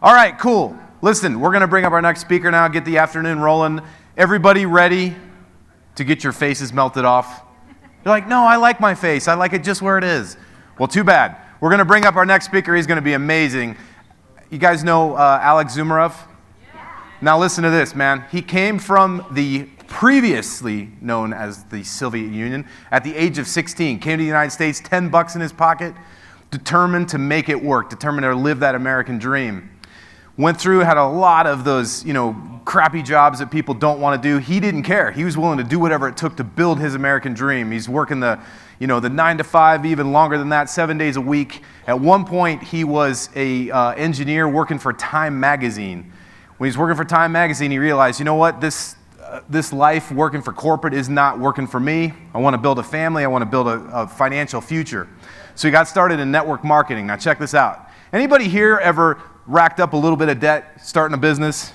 All right, cool. Listen, we're going to bring up our next speaker now, get the afternoon rolling. Everybody ready to get your faces melted off? You're like, no, I like my face. I like it just where it is. Well, too bad. We're going to bring up our next speaker. He's going to be amazing. You guys know Alex Zumarov? Yeah. Now listen to this, man. He came from the previously known as the Soviet Union at the age of 16. Came to the United States, $10 in his pocket, determined to make it work, determined to live that American dream. Went through, had a lot of those, crappy jobs that people don't want to do. He didn't care. He was willing to do whatever it took to build his American dream. He's working the 9 to 5, even longer than that, 7 days a week. At one point, he was a engineer working for Time Magazine. When he's working for Time Magazine, he realized, you know what, this life working for corporate is not working for me. I want to build a family. I want to build a financial future. So he got started in network marketing. Now check this out. Anybody here ever racked up a little bit of debt starting a business?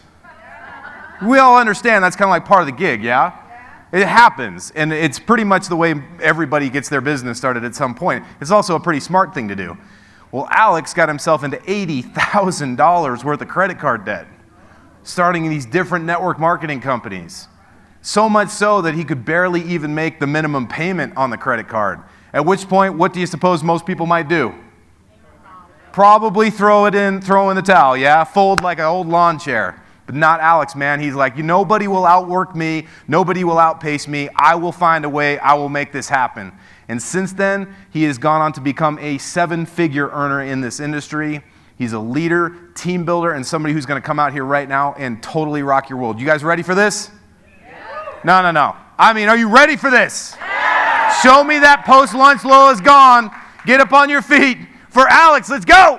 We all understand that's kind of like part of the gig, yeah? It happens, and it's pretty much the way everybody gets their business started at some point. It's also a pretty smart thing to do. Well, Alex got himself into $80,000 worth of credit card debt, starting these different network marketing companies. So much so that he could barely even make the minimum payment on the credit card. At which point, what do you suppose most people might do? Probably throw in the towel, yeah? Fold like an old lawn chair. But not Alex, man. He's like, nobody will outwork me. Nobody will outpace me. I will find a way. I will make this happen. And since then, he has gone on to become a 7-figure earner in this industry. He's a leader, team builder, and somebody who's going to come out here right now and totally rock your world. You guys ready for this? Yeah. No. I mean, are you ready for this? Yeah. Show me that post-lunch low is gone. Get up on your feet. For Alex, let's go!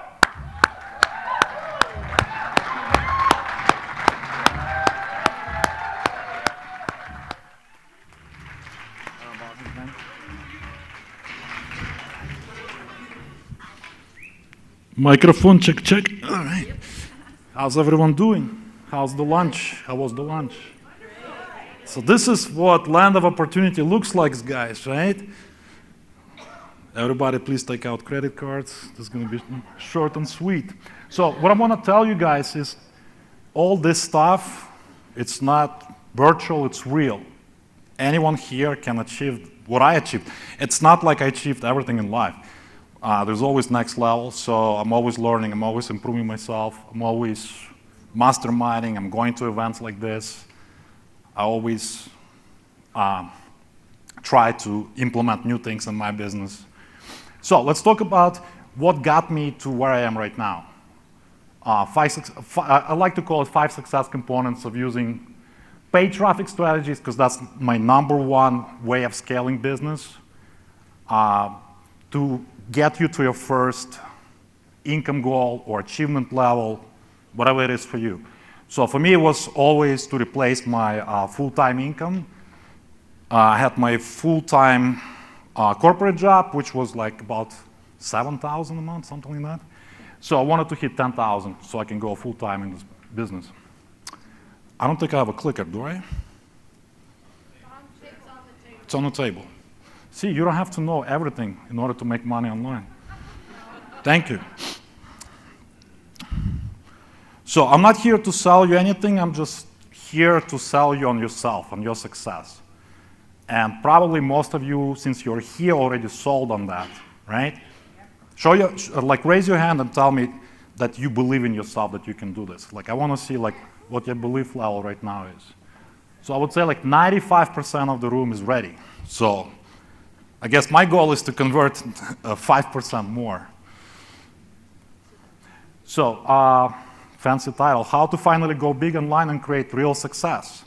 Microphone, check. All right. How's everyone doing? How's the lunch? How was the lunch? So this is what land of opportunity looks like, guys, right? Everybody, please take out credit cards. This is going to be short and sweet. So what I want to tell you guys is all this stuff, it's not virtual, it's real. Anyone here can achieve what I achieved. It's not like I achieved everything in life. There's always next level, so I'm always learning, I'm always improving myself, I'm always masterminding, I'm going to events like this. I always try to implement new things in my business. So let's talk about what got me to where I am right now. I like to call it 5 success components of using paid traffic strategies, because that's my #1 way of scaling business, to get you to your first income goal or achievement level, whatever it is for you. So for me, it was always to replace my full-time income. I had my full-time corporate job, which was like about $7,000 a month, something like that. So I wanted to hit 10,000 so I can go full-time in this business. I don't think I have a clicker, do I? It's on the table. See, you don't have to know everything in order to make money online. Thank you. So I'm not here to sell you anything. I'm just here to sell you on yourself, on your success. And probably most of you, since you're here, already sold on that, right? Raise your hand and tell me that you believe in yourself, that you can do this. I want to see what your belief level right now is. So I would say 95% of the room is ready. So I guess my goal is to convert 5% more. So fancy title, how to finally go big online and create real success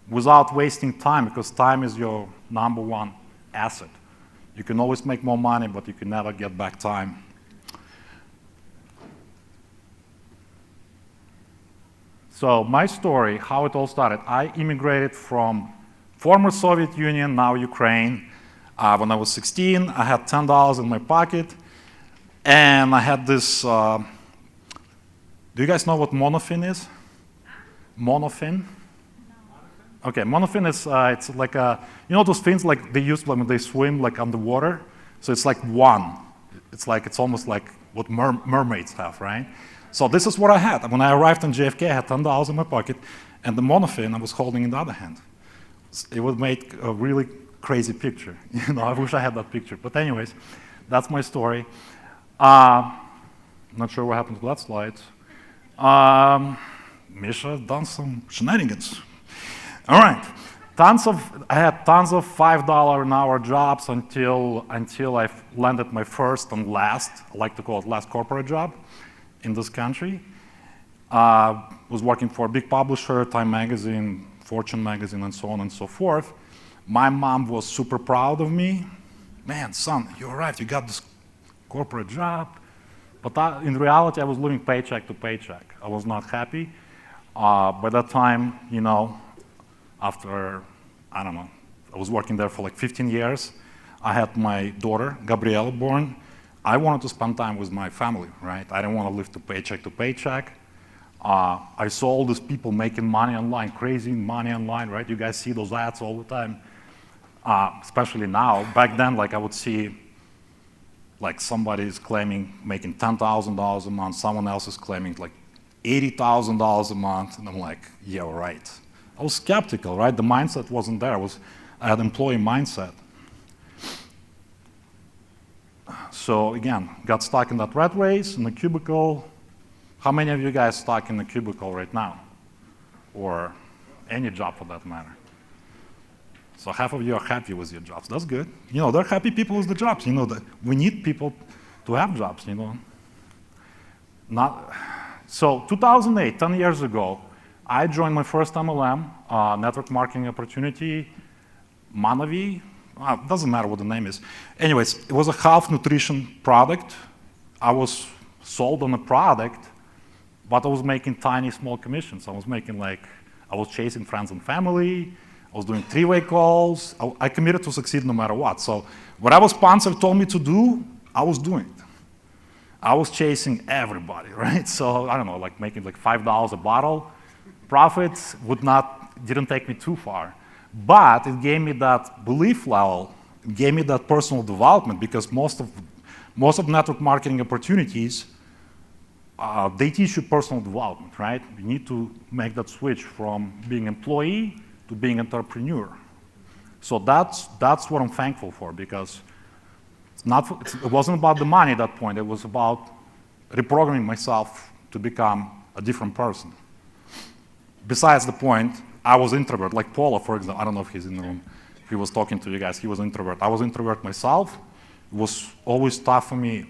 without wasting time, because time is your #1 asset. You can always make more money, but you can never get back time. So my story, how it all started, I immigrated from former Soviet Union, now Ukraine. When I was 16, I had $10 in my pocket, and I had this, do you guys know what monofin is? Monofin? Okay, monofin is, it's like those fins they use when they swim underwater? So it's like one. It's almost like what mermaids have, right? So this is what I had. When I arrived in JFK, I had $10 in my pocket, and the monofin I was holding in the other hand. It would make a really crazy picture. I wish I had that picture. But anyways, that's my story. Not sure what happened to that slide. Misha done some shenanigans. All right. I had tons of $5 an hour jobs until I landed my first and last, I like to call it last corporate job in this country. Was working for a big publisher, Time Magazine, Fortune Magazine, and so on and so forth. My mom was super proud of me. Man, son, you arrived, you got this corporate job. But in reality, I was living paycheck to paycheck. I was not happy. By that time, after, I don't know, I was working there for like 15 years. I had my daughter, Gabriella, born. I wanted to spend time with my family, right? I didn't want to live to paycheck. I saw all these people making money online, crazy money online, right? You guys see those ads all the time, especially now. Back then, like I would see, like somebody is claiming making $10,000 a month, someone else is claiming like $80,000 a month, and I'm like, yeah, right. I was skeptical, right? The mindset wasn't there. I had employee mindset. So again, got stuck in that rat race in the cubicle. How many of you guys stuck in the cubicle right now? Or any job for that matter? So half of you are happy with your jobs. That's good. They're happy people with the jobs. We need people to have jobs, So 2008, 10 years ago, I joined my first MLM, network marketing opportunity, Manavi. Doesn't matter what the name is. Anyways, it was a health nutrition product. I was sold on a product, but I was making tiny, small commissions. I was chasing friends and family. I was doing three-way calls. I committed to succeed no matter what. So whatever sponsor told me to do, I was doing it. I was chasing everybody, right? So I don't know, like making like $5 a bottle. Profits didn't take me too far. But it gave me that belief level, it gave me that personal development, because most of network marketing opportunities, they teach you personal development, right? You need to make that switch from being employee to being entrepreneur. So that's what I'm thankful for, because it wasn't about the money at that point. It was about reprogramming myself to become a different person. Besides the point, I was introvert, like Paula, for example. I don't know if he's in the room. He was talking to you guys. He was introvert. I was introvert myself. It was always tough for me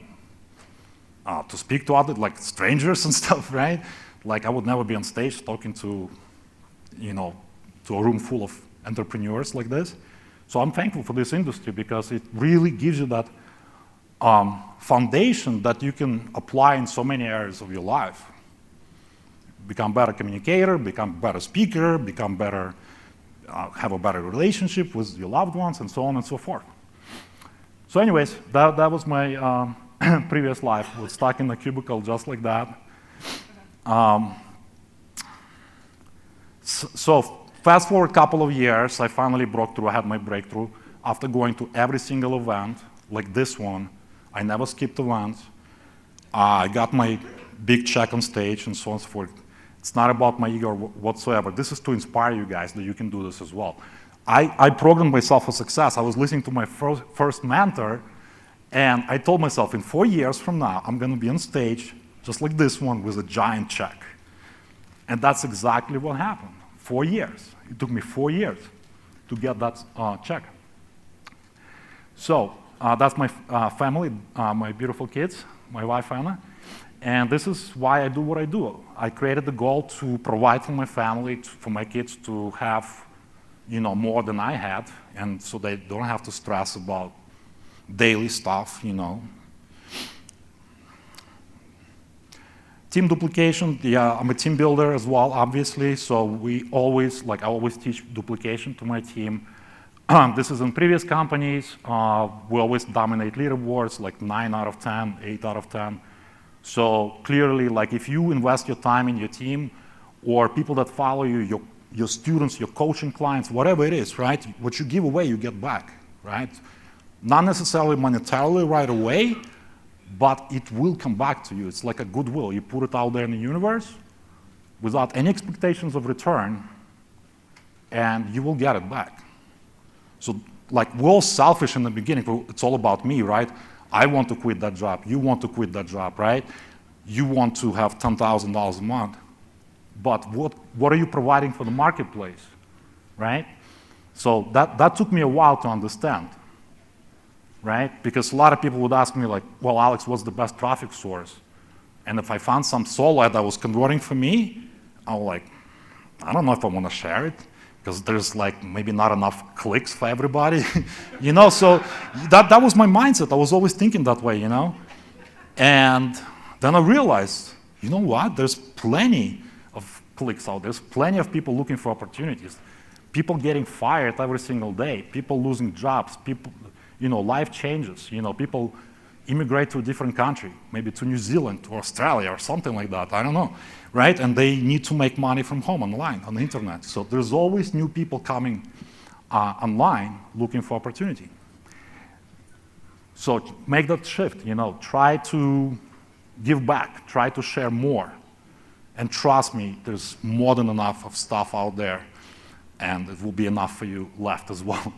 to speak to others, like strangers and stuff, right? Like I would never be on stage talking to a room full of entrepreneurs like this. So I'm thankful for this industry, because it really gives you that foundation that you can apply in so many areas of your life. Become better communicator, become better speaker, have a better relationship with your loved ones, and so on and so forth. So anyways, that was my previous life. I was stuck in a cubicle just like that. So fast forward a couple of years, I finally broke through. I had my breakthrough after going to every single event, like this one. I never skipped events. I got my big check on stage and so on and so forth. It's not about my ego whatsoever. This is to inspire you guys that you can do this as well. I programmed myself for success. I was listening to my first mentor, and I told myself, in 4 years from now, I'm going to be on stage just like this one with a giant check. And that's exactly what happened. 4 years. It took me 4 years to get that check. So that's my family, my beautiful kids, my wife, Anna. And this is why I do what I do. I created the goal to provide for my family, for my kids to have, more than I had, and so they don't have to stress about daily stuff, Team duplication, yeah, I'm a team builder as well, obviously, so I always teach duplication to my team. This is in previous companies. We always dominate leaderboards, like 9 out of 10, 8 out of 10. So clearly, like if you invest your time in your team, or people that follow you, your students, your coaching clients, whatever it is, right? What you give away, you get back, right? Not necessarily monetarily right away, but it will come back to you. It's like a goodwill. You put it out there in the universe without any expectations of return, and you will get it back. So like, we're all selfish in the beginning. It's all about me, right? I want to quit that job. You want to quit that job, right? You want to have $10,000 a month. But what are you providing for the marketplace, right? So that took me a while to understand, right? Because a lot of people would ask me like, well, Alex, what's the best traffic source? And if I found some solo ad that was converting for me, I was like, I don't know if I want to share it, because there's like maybe not enough clicks for everybody, you know? So that was my mindset. I was always thinking that way, you know? And then I realized, you know what? There's plenty of clicks out there. There's plenty of people looking for opportunities. People getting fired every single day. People losing jobs. People, you know, life changes. You know, people immigrate to a different country, maybe to New Zealand, to Australia, or something like that. I don't know, right? And they need to make money from home, online, on the internet. So there's always new people coming online looking for opportunity. So make that shift. You know, try to give back. Try to share more. And trust me, there's more than enough of stuff out there, and it will be enough for you left as well.